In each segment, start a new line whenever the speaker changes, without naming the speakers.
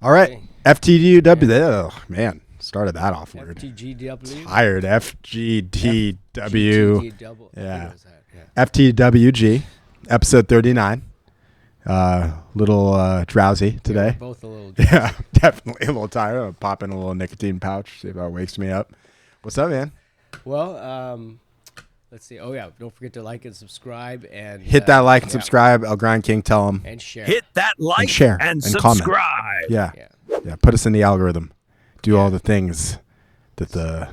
All right.
Okay.
FTDW. Oh, man. Started that off weird.
FTGW.
Tired. FGDW.
GTW.
Yeah.
Yeah.
FTWG. Episode 39. Little drowsy today.
Yeah, we're both a little drowsy.
Yeah, definitely a little tired. I'll pop in a little nicotine pouch, see if that wakes me up. What's up, man?
Well, let's see. Oh, yeah. Don't forget to like and subscribe. And
Hit that like and subscribe. GrindKing, tell them.
And share.
Hit that like
And share
and
and
subscribe.
comment. Yeah.
Yeah.
Put us in the algorithm. Do all the things that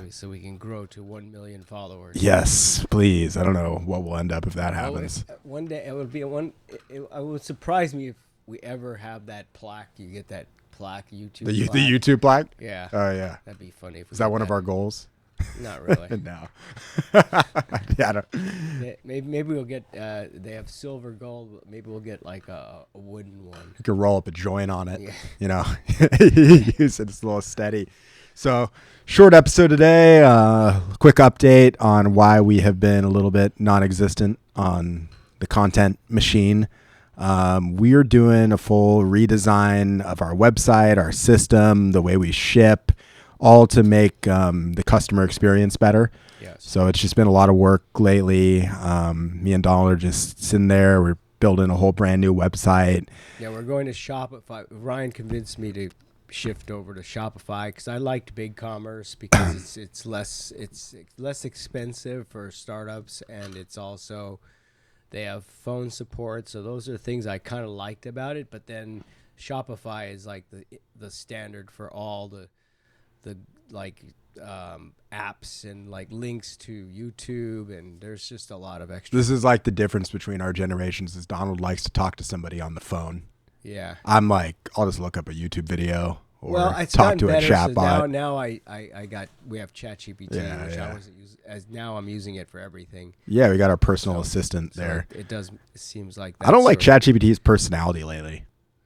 So we can grow to 1 million followers.
Yes, please. I don't know what will end up if that happens.
One day it would be it would surprise me if we ever have that plaque. You get that plaque, YouTube.
The
plaque.
YouTube plaque?
Yeah.
Oh, yeah.
That'd be funny. If we
Is that
did
one of our goals?
Not really.
No. Yeah, I don't.
Maybe we'll get. They have silver, gold. But maybe we'll get like a wooden one.
You could roll up a joint on it.
Yeah.
You know, use it. It's a little steady. So, short episode today. Quick update on why we have been a little bit non-existent on the content machine. We are doing a full redesign of our website, our system, the way we ship, all to make the customer experience better.
Yes.
So it's just been a lot of work lately. Me and Donald are just sitting there. We're building a whole brand new website.
Yeah, we're going to Shopify. Ryan convinced me to shift over to Shopify because I liked BigCommerce because it's less expensive for startups, and it's also they have phone support. So those are things I kind of liked about it. But then Shopify is like the standard for all the apps and like links to YouTube, and there's just a lot of extra.
This is like the difference between our generations is Donald likes to talk to somebody on the phone.
Yeah.
I'm like, I'll just look up a YouTube video or
It's
talk
gotten
to a
better,
chatbot.
So now we have ChatGPT,
Yeah,
which
yeah.
I wasn't using. As now I'm using it for everything.
Yeah, we got our personal assistant
So
there.
it seems like
I don't like
sort
ChatGPT's personality lately.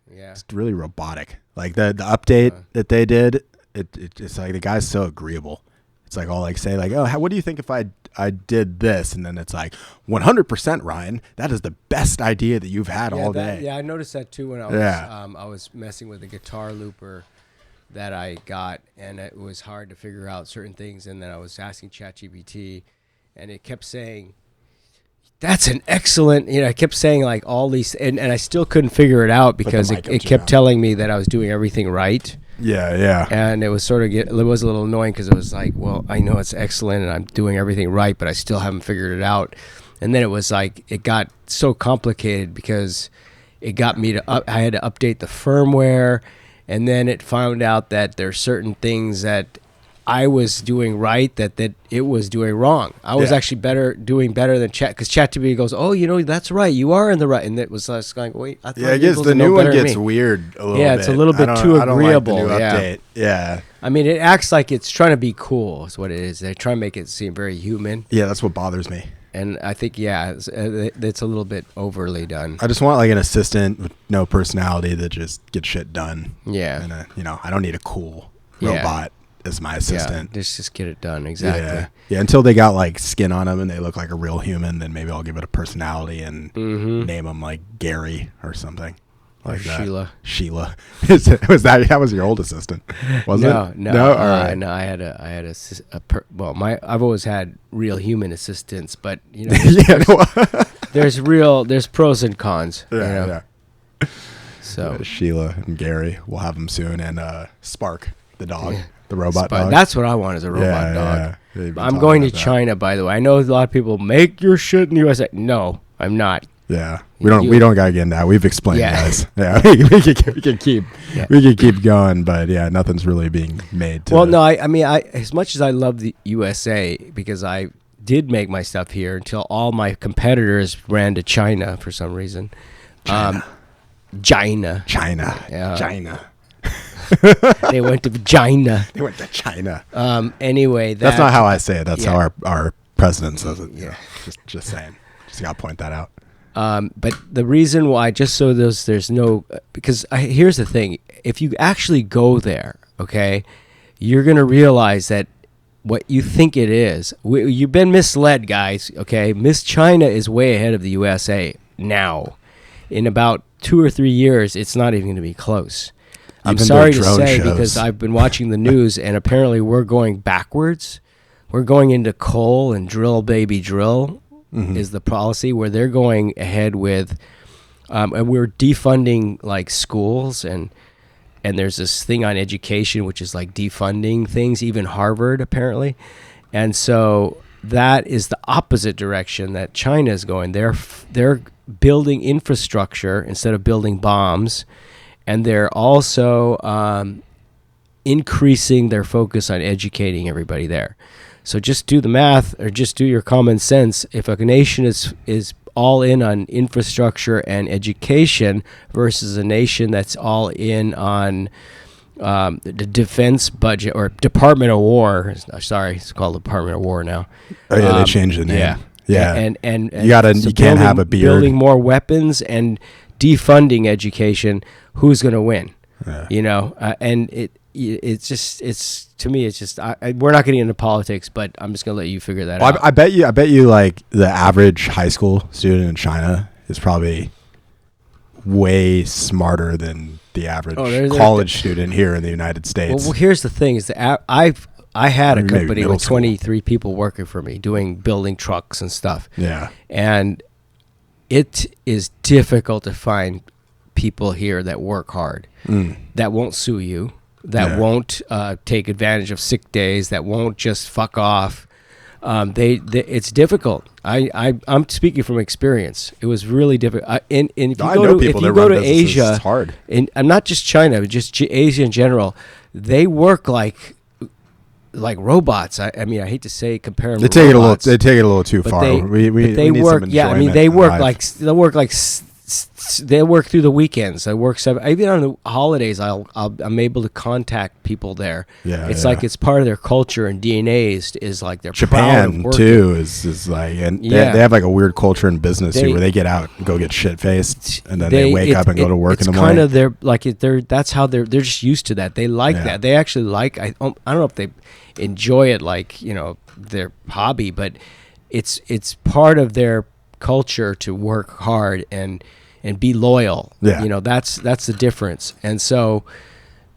of- Yeah.
It's really robotic. Like the update that they did, it's like the guy's so agreeable. It's like all like say like, oh, what do you think if I did this? And then it's like 100% Ryan, that is the best idea that you've had all day.
Yeah, I noticed that too when I was I was messing with a guitar looper that I got, and it was hard to figure out certain things, and then I was asking ChatGPT, and it kept saying, that's an excellent, I kept saying like all these, and I still couldn't figure it out because
mic up
it
to
kept
your
telling me that I was doing everything right.
Yeah.
And it was it was a little annoying because it was like, well, I know it's excellent and I'm doing everything right, but I still haven't figured it out. And then it was like, it got so complicated because it got me I had to update the firmware, and then it found out that there's certain things that I was doing right that it was doing wrong. I was actually doing better than Chat, because ChatGPT goes, oh, that's right, you are in the right, and it was just going, wait, I thought
I guess the new one gets weird a little bit.
Yeah, it's a little bit too agreeable.
I don't like the new
Yeah.
update. Yeah.
I mean, it acts like it's trying to be cool, is what it is. They try to make it seem very human.
Yeah, that's what bothers me.
And I think, it's a little bit overly done.
I just want like an assistant with no personality that just gets shit done.
Yeah.
And I don't need a cool
Yeah.
robot as my assistant.
Yeah, just get it done, exactly.
Yeah, until they got like skin on them and they look like a real human, then maybe I'll give it a personality and name them like Gary or something. Like that.
Sheila.
Was that was your old assistant? Was
No.
it? No. All right.
No, I had I've always had real human assistants, but there's pros and cons.
Yeah.
So
Sheila and Gary, we'll have them soon, and Spark, the dog, the robot dog.
That's what I want, is a robot dog.
Yeah,
I'm going to China, by the way. I know a lot of people make your shit in the USA. No, I'm not.
Yeah, we don't gotta get into that. We've explained, guys. Yeah, we can keep going, but yeah, nothing's really being made.
I mean, as much as I love the USA, because I did make my stuff here until all my competitors ran to China for some reason. China.
China.
They went to China.
They went to China.
Anyway,
that's not how I say it. That's how our president says it.
Yeah.
Just saying. Just gotta point that out.
But the reason why, just so there's no, because here's the thing: if you actually go there, okay, you're gonna realize that what you think it is, you've been misled, guys. Okay, Miss China is way ahead of the USA now. In about 2 or 3 years, it's not even going to be close. I'm
Even
sorry
their
to
drone
say,
shows.
because I've been watching the news, and apparently we're going backwards. We're going into coal and drill, baby, drill is the policy, where they're going ahead with, and we're defunding like schools, and there's this thing on education, which is like defunding things, even Harvard apparently. And so that is the opposite direction that China is going. They're building infrastructure instead of building bombs, and they're also increasing their focus on educating everybody there. So just do the math, or just do your common sense. If a nation is all in on infrastructure and education versus a nation that's all in on the defense budget, or Department of War. Sorry, it's called Department of War now.
Oh yeah, they changed the name. Yeah.
And
you can't have a beard.
Building more weapons and defunding education. Who's going to win? Yeah. And it's to me, it's just we're not getting into politics, but I'm just going to let you figure that out.
I bet you like the average high school student in China is probably way smarter than the average college student here in the United States.
Well, here's the thing: is that I had a company with 23 people working for me, building trucks and stuff.
Yeah,
and it is difficult to find people here that work hard, that won't sue you, that won't take advantage of sick days, that won't just fuck off. It's difficult. I'm speaking from experience. It was really difficult. And if you go to Asia,
it's hard.
And not just China, but just Asia in general, they work like robots. I mean, I hate to say compare them. They take
it a little too far.
They work. Yeah, I mean, they work like. They work through the weekends. I work even on the holidays. I'm able to contact people there.
Yeah,
it's like it's part of their culture and DNA is like they're
Japan proud of too is like, and they have like a weird culture in business here where they get out and go get shit faced, and then they wake up and go to work in the morning.
It's kind of that's how they're just used to that. They like that. They actually like. I don't know if they enjoy it like their hobby, but it's part of their culture to work hard and be loyal. That's the difference. And so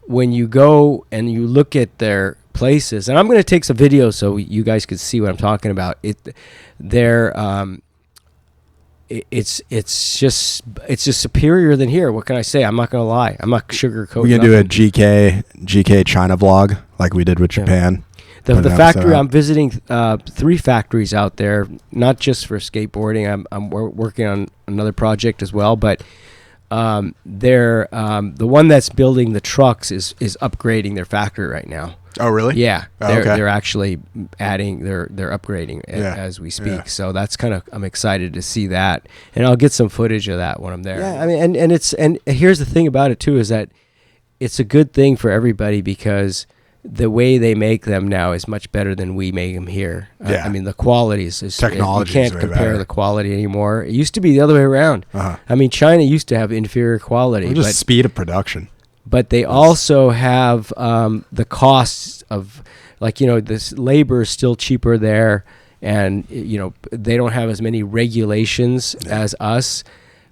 when you go and you look at their places, and I'm going to take some videos so you guys can see what I'm talking about. It's just superior than here. What can I say? I'm not going to lie. I'm not sugarcoating.
We can do a GK China vlog like we did with Japan.
The factory, I'm visiting 3 factories out there, not just for skateboarding. I'm working on another project as well, but they're the one that's building the trucks is upgrading their factory right now.
Oh, really?
Yeah, they're actually adding, they're upgrading as we speak. Yeah. So that's I'm excited to see that, and I'll get some footage of that when I'm there. Yeah, I mean, and here's the thing about it too, is that it's a good thing for everybody, because the way they make them now is much better than we make them here. I mean, the quality is
technology.
You can't compare the quality anymore. It used to be the other way around. I mean, China used to have inferior quality.
Just speed of production.
But they also have the costs of, this labor is still cheaper there, and they don't have as many regulations as us.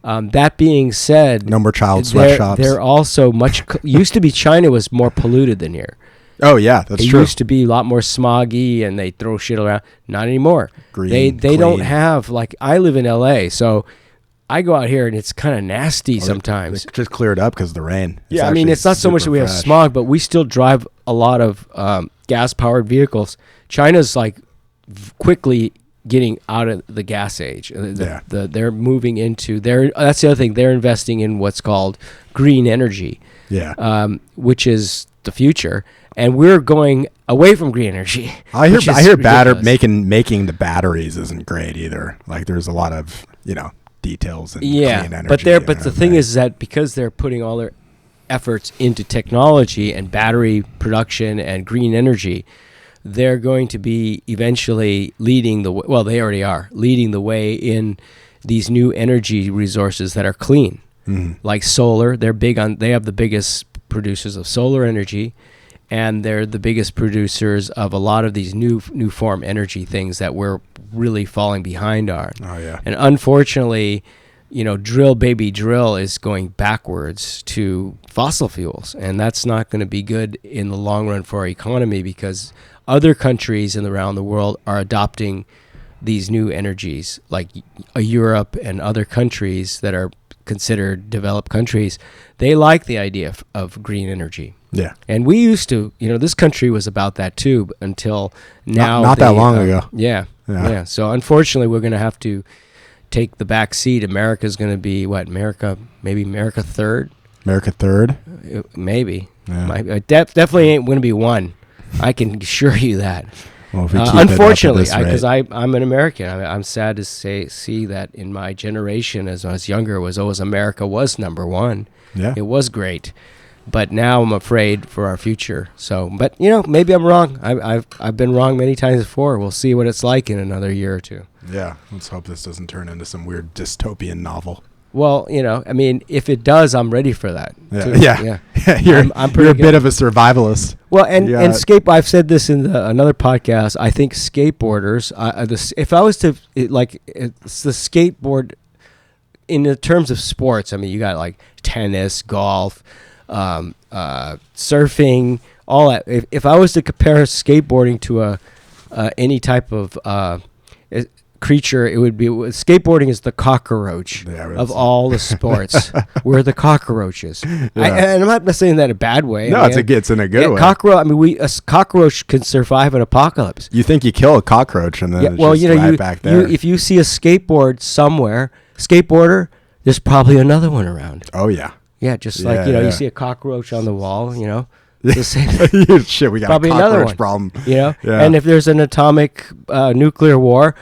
That being said,
no more child sweatshops.
They're also used to be China was more polluted than here.
Oh yeah, that's true.
It used to be a lot more smoggy, and they throw shit around. Not anymore.
Green,
they don't have, I live in LA, so I go out here and it's kind of nasty sometimes.
They just cleared up because of the rain.
Yeah, I mean, it's not so much that we have smog, but we still drive a lot of gas-powered vehicles. China's quickly getting out of the gas age. They're moving into that's the other thing. They're investing in what's called green energy. Yeah. Which is the future. And we're going away from green energy.
I hear making the batteries isn't great either. There's a lot of details and clean energy.
But the thing is that because they're putting all their efforts into technology and battery production and green energy, they're going to be eventually leading the way. Well, they already are leading the way in these new energy resources that are clean, like solar. They have the biggest producers of solar energy. And they're the biggest producers of a lot of these new form energy things that we're really falling behind on.
Oh, yeah.
And unfortunately, drill baby drill is going backwards to fossil fuels, and that's not going to be good in the long run for our economy, because other countries around the world are adopting these new energies, like Europe and other countries that are considered developed countries. They like the idea of green energy.
Yeah.
And we used to, this country was about that too, until now.
Not that long ago.
Yeah. So unfortunately, we're going to have to take the back seat. America's going to be maybe America third?
America third?
Maybe.
Yeah.
Definitely ain't going to be one. I can assure you that.
Well, if we keep
unfortunately,
because
I'm an American. I'm sad to see that in my generation, as I was younger, was always America was number one.
Yeah.
It was great. But now I'm afraid for our future. So, but maybe I'm wrong. I've been wrong many times before. We'll see what it's like in another year or two.
Yeah, let's hope this doesn't turn into some weird dystopian novel.
Well, if it does, I'm ready for that.
Yeah. You're a bit of a survivalist.
Well, and I've said this in another podcast. I think skateboarders. If I was to it's the skateboard in the terms of sports. I mean, you got like tennis, golf, surfing, all that. If I was to compare skateboarding to any type of creature, it would be skateboarding is the cockroach of all the sports. We're the cockroaches. And I'm not saying that in a bad way.
No, it's in a good way.
Cockroach. I mean, a cockroach can survive an apocalypse.
You think you kill a cockroach and then right back there.
If you see a skateboarder, there's probably another one around.
Oh yeah.
Yeah, just you see a cockroach on the wall, the same.
Shit, we got
probably
a
another
cockroach problem.
Yeah. And if there's an atomic nuclear war,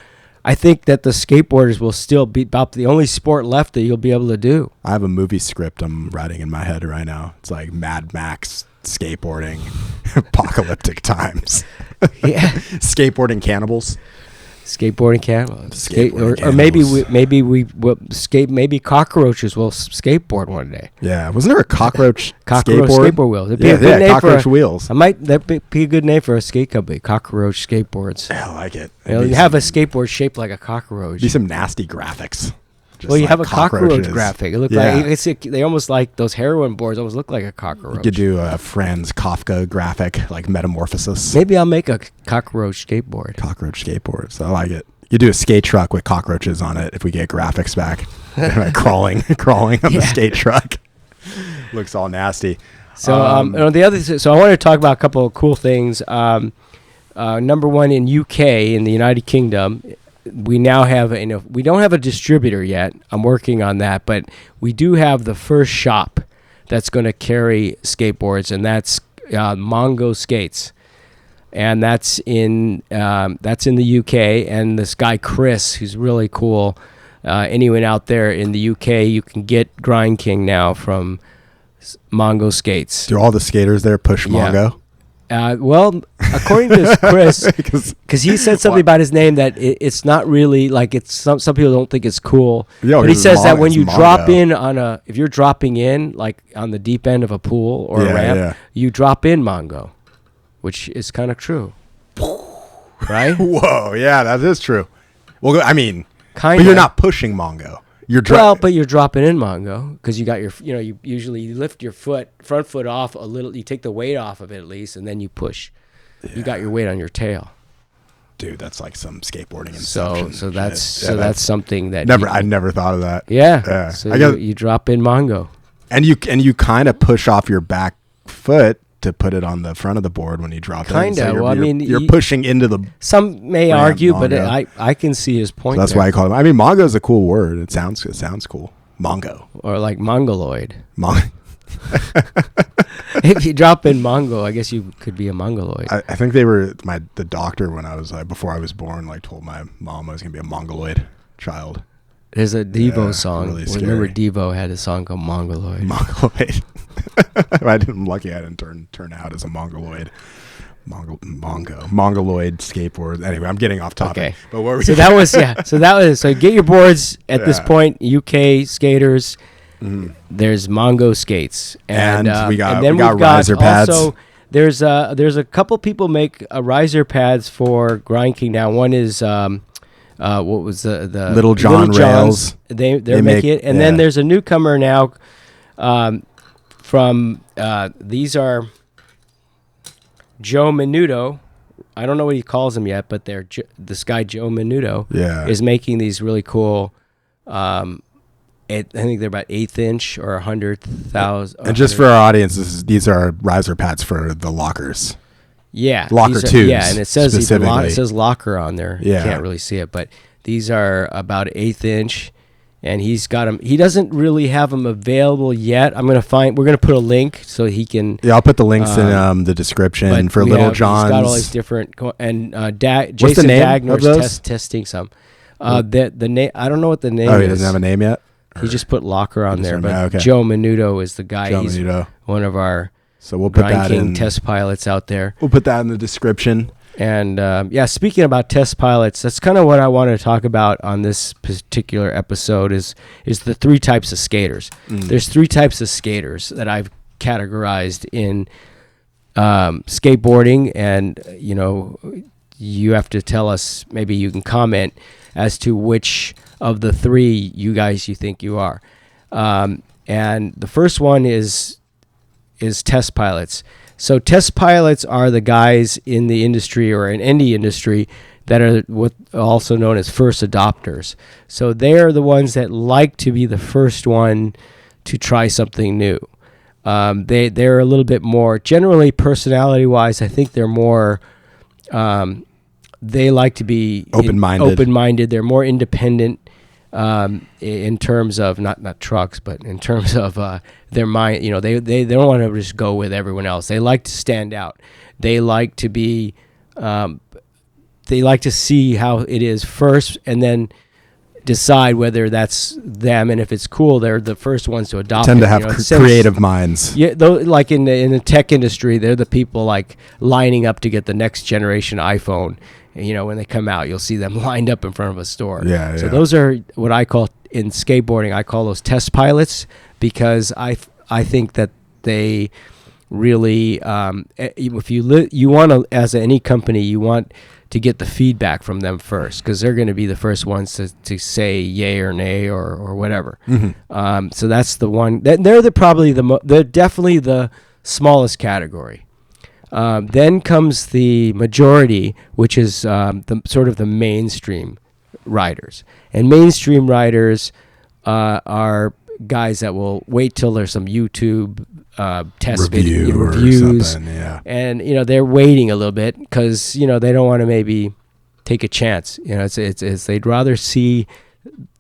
I think that the skateboarders will still be about the only sport left that you'll be able to do.
I have a movie script I'm writing in my head right now. It's like Mad Max skateboarding, apocalyptic times.
Yeah.
Skateboarding cannibals.
Skateboarding cannibals. Or maybe cockroaches will skateboard one day.
Yeah, wasn't there a cockroach
skateboard wheels? It'd be
a
good name
cockroach wheels.
That'd be a good name for a skate company. Cockroach skateboards.
I like it.
You have a skateboard shaped like a cockroach.
Be some nasty graphics.
Well, you have a cockroach graphic. It look like they almost like those heroin boards. Almost look like a cockroach.
You could do a Franz Kafka graphic, like Metamorphosis.
Maybe I'll make a cockroach skateboard.
Cockroach skateboards. I like it. You do a skate truck with cockroaches on it. If we get graphics back, crawling on the skate truck. Looks all nasty.
So so I want to talk about a couple of cool things. Number one, in UK, in the United Kingdom, we now have we don't have a distributor yet. I'm working on that, but we do have the first shop that's going to carry skateboards, and that's Mongo Skates, and that's in the UK. And this guy Chris, who's really cool. Anyone out there in the UK, you can get GrindKing now from Mongo Skates.
Do all the skaters there push Mongo?
Well, according to Chris, because he said something about his name that it's not really like it's some people don't think it's cool. But he says that when you drop in if you're dropping in like on the deep end of a pool or a ramp, you drop in Mongo, which is kind of true, right?
Whoa, yeah, that is true. Well, I mean, but you're not pushing Mongo.
But you're dropping in Mongo because you got your, you usually lift your front foot off a little. You take the weight off of it at least, and then you push. Yeah. You got your weight on your tail.
Dude, that's like some skateboarding inception.
So that's something that
I never thought of that.
Yeah. So you drop in Mongo,
and you kind of push off your back foot to put it on the front of the board when you drop it.
Kind of. Well,
you're pushing into the.
Some may argue, Mongo. But I can see his point.
So that's why I call it. I mean, Mongo is a cool word. It sounds cool. Mongo.
Or like Mongoloid. If you drop in Mongo, I guess you could be a Mongoloid.
I think they were the doctor when I was before I was born. Told my mom I was gonna be a Mongoloid child.
There's a Devo song.
Really
remember Devo had a song called Mongoloid.
Mongoloid. I'm lucky I didn't turn out as a Mongoloid. Mongoloid skateboard. Anyway, I'm getting off topic.
Okay.
But what were
So get your boards at this point. UK skaters. Mm-hmm. There's Mongo Skates, and we got riser pads. Also, there's a couple people make riser pads for GrindKing now. One is what was the
Little John rails.
They're making it, and then there's a newcomer now. From these are Joe Minuto. I don't know what he calls them yet, but this guy Joe Minuto is making these really cool. I think they're about 1/8 inch or 100,000.
And just for our audience, these are riser pads for the lockers.
Yeah,
locker twos.
Yeah, and it says
specifically.
It says locker on there.
Yeah,
you can't really see it, but these are about 1/8 inch, and he's got them. He doesn't really have them available yet. We're gonna put a link so he can.
Yeah, I'll put the links in the description for Little John's.
He's got all these different and
What's
Jason
the name
Dagner's
of those?
testing some. The name I don't know what the name.
Oh, he doesn't have a name yet.
He just put locker on there, but
okay.
Joe Minuto is the guy.
He's
Minuto. One of our
so we'll put that in
test pilots out there.
We'll put that in the description.
And speaking about test pilots, that's kind of what I want to talk about on this particular episode is the 3 types of skaters. There's 3 types of skaters that I've categorized in skateboarding, and you have to tell us, maybe you can comment as to which of the 3 you think you are. And the first one is test pilots. So test pilots are the guys in the industry or in any industry that are what also known as first adopters. So they're the ones that like to be the first one to try something new. They're a little bit more, generally personality-wise, I think they're more, they like to be open-minded. They're more independent in terms of not trucks, but in terms of their mind. They don't want to just go with everyone else. They like to stand out. They like to be they like to see how it is first and then decide whether that's them, and if it's cool, they're the first ones to adopt
tend
it.
to have creative minds.
Yeah, like in the tech industry, they're the people like lining up to get the next generation iPhone. When they come out, you'll see them lined up in front of a store. So those are what I call, in skateboarding, I call those test pilots, because I think that they really, if you want to, as any company, you want to get the feedback from them first, because they're going to be the first ones to say yay or nay or whatever. So that's the one. They're they're definitely the smallest category. Then comes the majority, which is the sort of the mainstream riders. And mainstream riders are guys that will wait till there's some YouTube test reviews, and they're waiting a little bit because they don't want to maybe take a chance. It's they'd rather see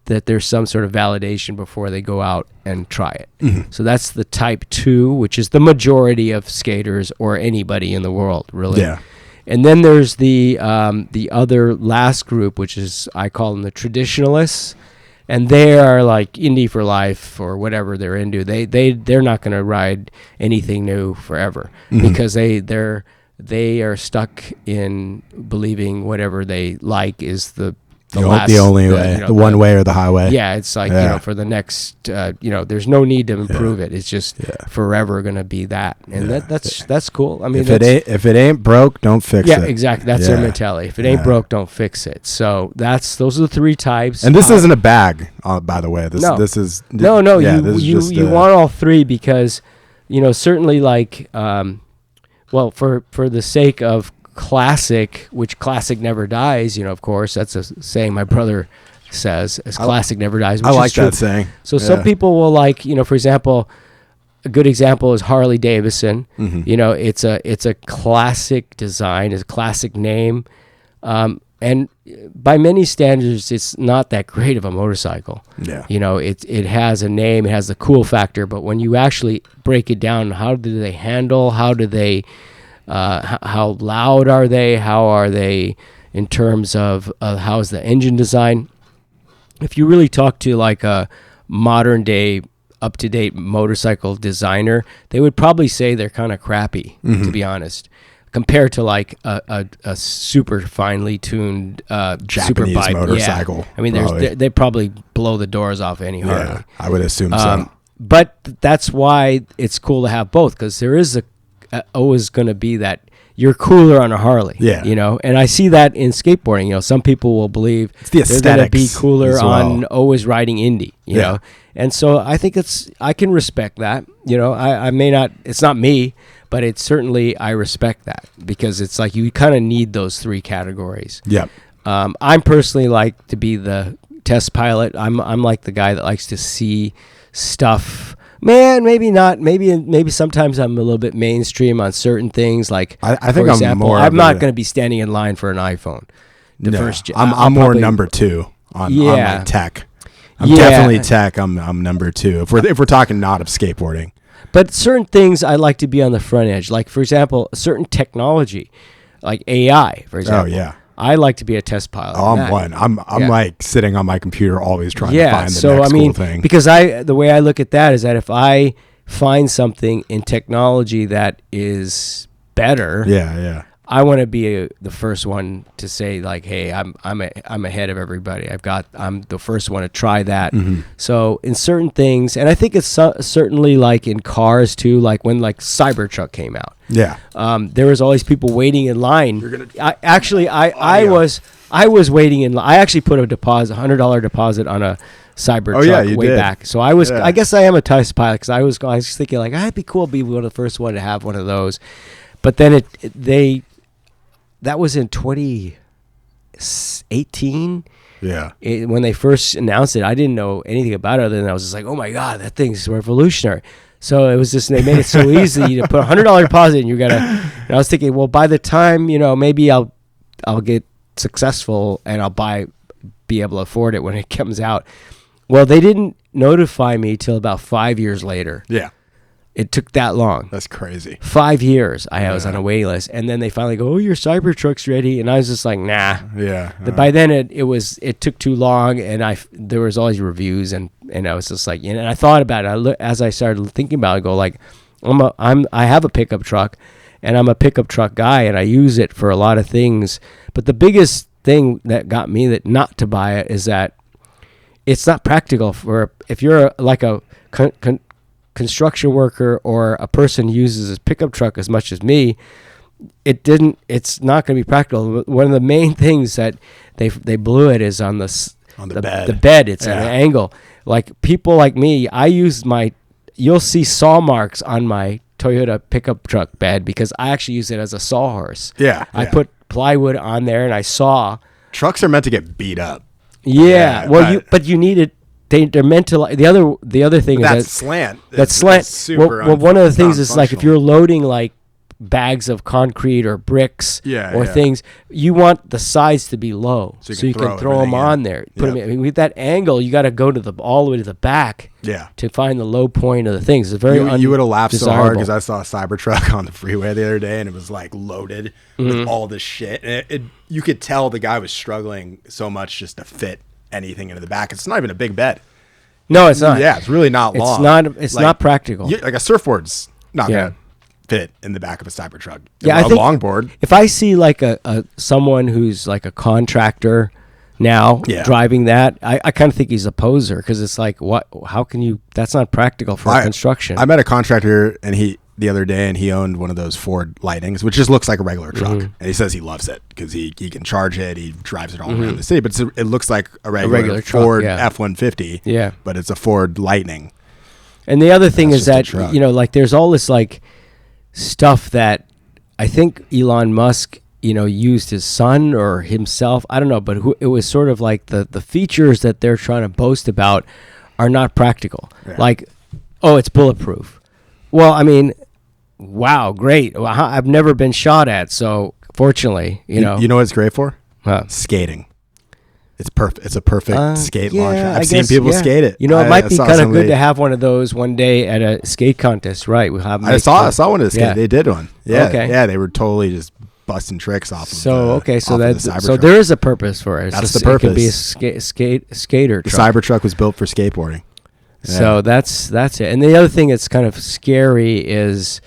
that there's some sort of validation before they go out and try it. So that's the type 2, which is the majority of skaters or anybody in the world, really. And then there's the other last group, which is, I call them the traditionalists, and they are like indie for life or whatever they're into. They're not going to ride anything new forever, because they are stuck in believing whatever they like is the only way, the one way or the highway. Yeah, it's like for the next, there's no need to improve it. It's just forever going to be that, and that's cool. I mean,
if it ain't broke, don't fix it.
Yeah, exactly. That's their mentality. If it ain't broke, don't fix it. So those are the 3 types.
And this isn't a bag, by the way. This is
no. You want all 3 because, certainly like, for the sake of classic, which classic never dies, of course, that's a saying my brother says, as classic never dies, which
I like
is true.
that saying.
So some people will like, for example, a good example is Harley Davidson. It's a classic design, it's a classic name, and by many standards it's not that great of a motorcycle. It has a name, it has the cool factor, but when you actually break it down, how do they handle, how do they how loud are they? How are they in terms of how's the engine design? If you really talk to like a modern day, up-to-date motorcycle designer, they would probably say they're kind of crappy, to be honest, compared to like a super finely tuned
Japanese
super bike
motorcycle.
Yeah. I mean, they probably blow the doors off any Harley.
Yeah, I would assume so.
But that's why it's cool to have both, because there is always going to be that you're cooler on a Harley.
Yeah.
You know, and I see that in skateboarding. You know, some people will believe
It's the
they're going to be
aesthetics
cooler
as well.
on always riding Indy, you know. And so I think I can respect that. You know, I may not, it's not me, but it's certainly, I respect that because it's like you kind of need those three categories.
Yeah.
I'm personally like to be the test pilot. I'm like the guy that likes to see stuff. Man, maybe not. Maybe sometimes I'm a little bit mainstream on certain things. Like
I think
for example,
I'm more.
I'm not going to be standing in line for an iPhone.
I'm more number two on like tech. I'm definitely tech. I'm number two. If we're talking not of skateboarding.
But certain things I like to be on the front edge. Like for example, certain technology, like AI, for example.
Oh yeah.
I like to be a test pilot.
Oh, I'm one. I'm like sitting on my computer always trying to find the next cool thing.
Because the way I look at that is that if I find something in technology that is better, I want to be the first one to say like, hey, I'm ahead of everybody. I'm the first one to try that.
Mm-hmm.
So in certain things, and I think it's certainly like in cars too, like when like Cybertruck came out.
Yeah.
There was all these people waiting in line. I was waiting in line. I actually put a $100 deposit on a Cybertruck way back. So I was, I guess I am a test pilot because I was thinking like, it'd be cool to be one of the first one to have one of those. But then that was in 2018.
Yeah.
When they first announced it, I didn't know anything about it other than I was just like, oh my God, that thing's revolutionary. So it was just, they made it so easy to put a $100 deposit and and I was thinking, well, by the time, maybe I'll get successful and I'll be able to afford it when it comes out. Well, they didn't notify me till about 5 years later.
Yeah.
It took that long.
That's crazy.
5 years I was on a waiting list, and then they finally go, "Oh, your Cybertruck's ready," and I was just like, "Nah."
Yeah.
By then it took too long, and there was all these reviews, and I was just like, and I thought about it. As I started thinking about it, I go like, I have a pickup truck, and I'm a pickup truck guy, and I use it for a lot of things. But the biggest thing that got me not to buy it is that it's not practical if you're like a construction worker or a person who uses a pickup truck as much as me. It's not going to be practical. One of the main things that they blew it is on the bed. The bed. It's at an angle. Like people like me, you'll see saw marks on my Toyota pickup truck bed because I actually use it as a sawhorse.
Yeah.
I put plywood on there and I saw.
Trucks are meant to get beat up.
Yeah. Well, but you need it. They're meant to the other thing
is
that
slant.
That's slant.
Super
well, one of the things is like if you're loading like bags of concrete or bricks things, you want the sides to be low so you can throw them on there. Put them with that angle. You got to go all the way to the back. To find the low point of the things. It's very
you would have laughed so hard because I saw a Cybertruck on the freeway the other day and it was like loaded with all this shit. And you could tell the guy was struggling so much just to fit anything into the back. It's not even a big bed.
No, it's not.
Yeah, it's really not long.
It's not practical.
Like a surfboard's not gonna fit in the back of a Cybertruck.
Yeah,
a longboard.
If I see like a someone who's like a contractor now driving that, I kind of think he's a poser because it's like, what? How can you? That's not practical for construction.
I met a contractor the other day, and he owned one of those Ford Lightnings, which just looks like a regular truck. And he says he loves it because he can charge it. He drives it all around the city, but it looks like a regular Ford F-150.
Yeah,
but it's a Ford Lightning.
And the other thing is that like there's all this like stuff that I think Elon Musk used his son or himself. I don't know, but it was sort of like the features that they're trying to boast about are not practical. Yeah. Like, oh, it's bulletproof. Well, I mean. Wow, great. Well, I've never been shot at, so fortunately, you know.
You know what it's great for? Skating. It's perfect. It's a perfect skate launcher. I've seen people skate it.
It might be kind of good to have one of those one day at a skate contest, right?
I saw one of the skate. Yeah. They did one. Yeah. Okay. Yeah, they were totally just busting tricks off of
so there is a purpose for it.
That's the purpose.
It could be a skater
truck. The Cybertruck was built for skateboarding.
Yeah. So that's it. And the other thing that's kind of scary is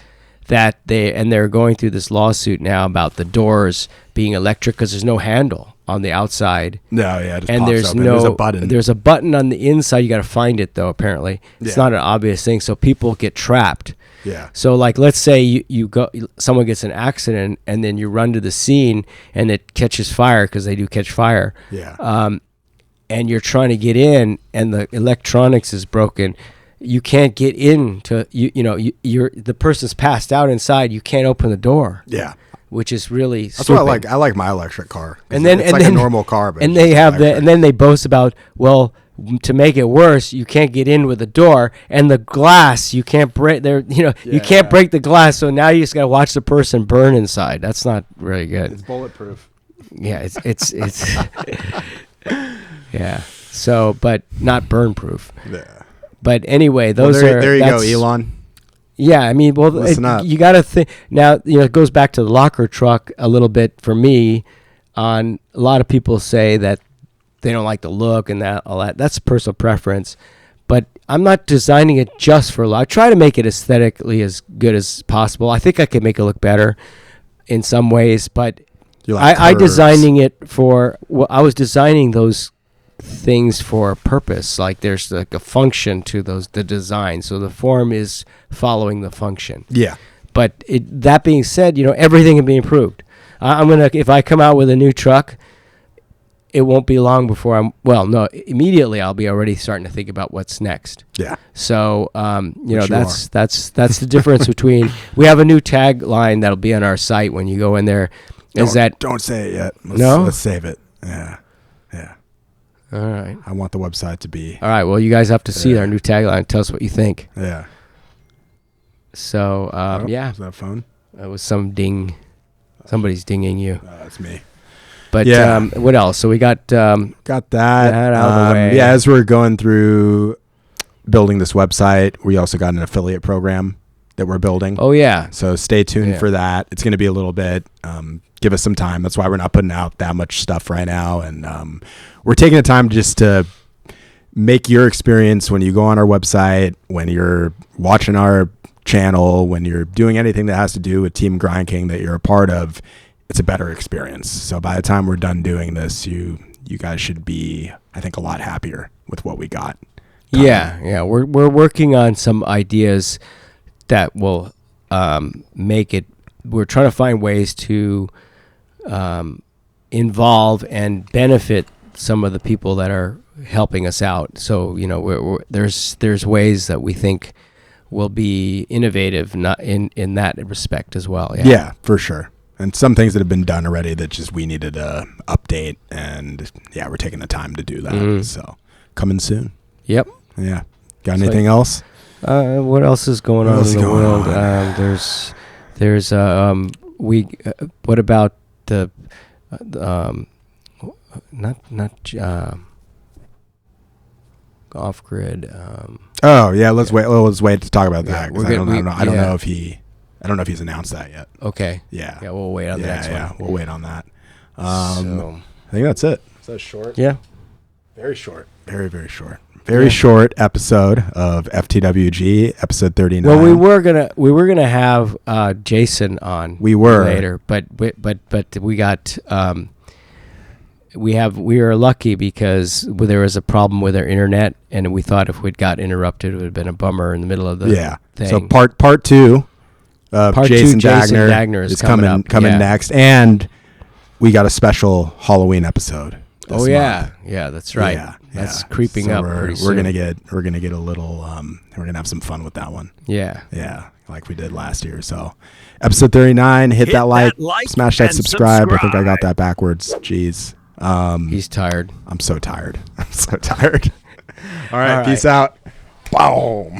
that they're going through this lawsuit now about the doors being electric because there's no handle. on the outside.
No, yeah, it just
And
pops
there's
open.
no
There's a button.
There's a button on the inside. You got to find it though. Apparently, it's not an obvious thing. So people get trapped.
Yeah.
So like, let's say you go, someone gets an accident, and then you run to the scene, and it catches fire because they do catch fire.
Yeah.
And you're trying to get in, and the electronics is broken. You can't get in to you're the person's passed out inside. You can't open the door.
Yeah.
Which is really
That's
stupid.
what I like. I like my electric car.
And then
it's like a normal car, but
and
it's
they
just
have
electric.
and then they boast about, well, to make it worse, you can't get in with the door and the glass. You can't break you can't break the glass. So now you just gotta watch the person burn inside. That's not really good.
It's bulletproof.
Yeah, it's yeah. So, but not burn proof.
Yeah.
But anyway,
Well,
those
there you go,
that's-
Elon.
Yeah, I mean, well,
Listen up.
you got to think now. It goes back to the locker truck a little bit for me. On a lot of people say that they don't like the look and all that. That's personal preference, but I'm not designing it just for I try to make it aesthetically as good as possible. I think I can make it look better in some ways, but
You like
I
curves.
designing it for. Well, I was designing those things for a purpose. Like there's like a function to the design, so the form is following the function.
Yeah.
But that being said, everything can be improved. I'm gonna, if I come out with a new truck, it won't be long before immediately I'll be already starting to think about what's next.
Yeah.
So
you
that's the difference between. We have a new tagline that'll be on our site when you go in there.
Don't say it yet. Let's save it. Yeah. Yeah.
All right.
I want the website to be.
All right. Well, you guys have to see our new tagline. Tell us what you think.
Yeah.
So,
Is that a phone?
it was some ding. Somebody's dinging you.
That's me.
But
Yeah.
what else? So we got
Got that
out of the way.
Yeah, as we're going through building this website, we also got an affiliate program that we're building.
oh yeah.
So stay tuned
Yeah.
for that. It's going to be a little bit. Give us some time. That's why we're not putting out that much stuff right now. And we're taking the time just to make your experience when you go on our website, when you're watching our channel, when you're doing anything that has to do with Team GrindKing that you're a part of, it's a better experience. So by the time we're done doing this, you guys should be, I think, a lot happier with what we got.
Yeah. We're working on some ideas that will make it. We're trying to find ways to involve and benefit some of the people that are helping us out. So there's ways that we think will be innovative, not in that respect as well.
Yeah, for sure. And some things that have been done already that just we needed to update, and yeah, we're taking the time to do that. So coming soon.
Yep.
Yeah. Got anything else?
What else is going on in the world? There's what about the not off grid.
Oh yeah, let's wait to talk about that.
Yeah,
'Cause I don't know if he's announced that yet.
Okay.
Yeah.
Yeah, we'll wait on the next one.
Yeah, we'll wait on that.
So,
I think that's it. Is that short?
yeah.
Very short. Very, very short. Very short episode of FTWG, episode 39.
Well, we were gonna have Jason on.
We were
later, but we got we are lucky because there was a problem with our internet, and we thought if we'd got interrupted, it would have been a bummer in the middle of the thing.
So part two of Jason
Dagner
is coming next, and we got a special Halloween episode.
Oh yeah, that's right.
Yeah,
that's creeping up pretty soon.
We're gonna get a little. We're gonna have some fun with that one.
Yeah,
like we did last year. So, episode 39. Hit that like, smash that subscribe. I think I got that backwards. Jeez.
He's tired.
I'm so tired. All right, peace out. Boom.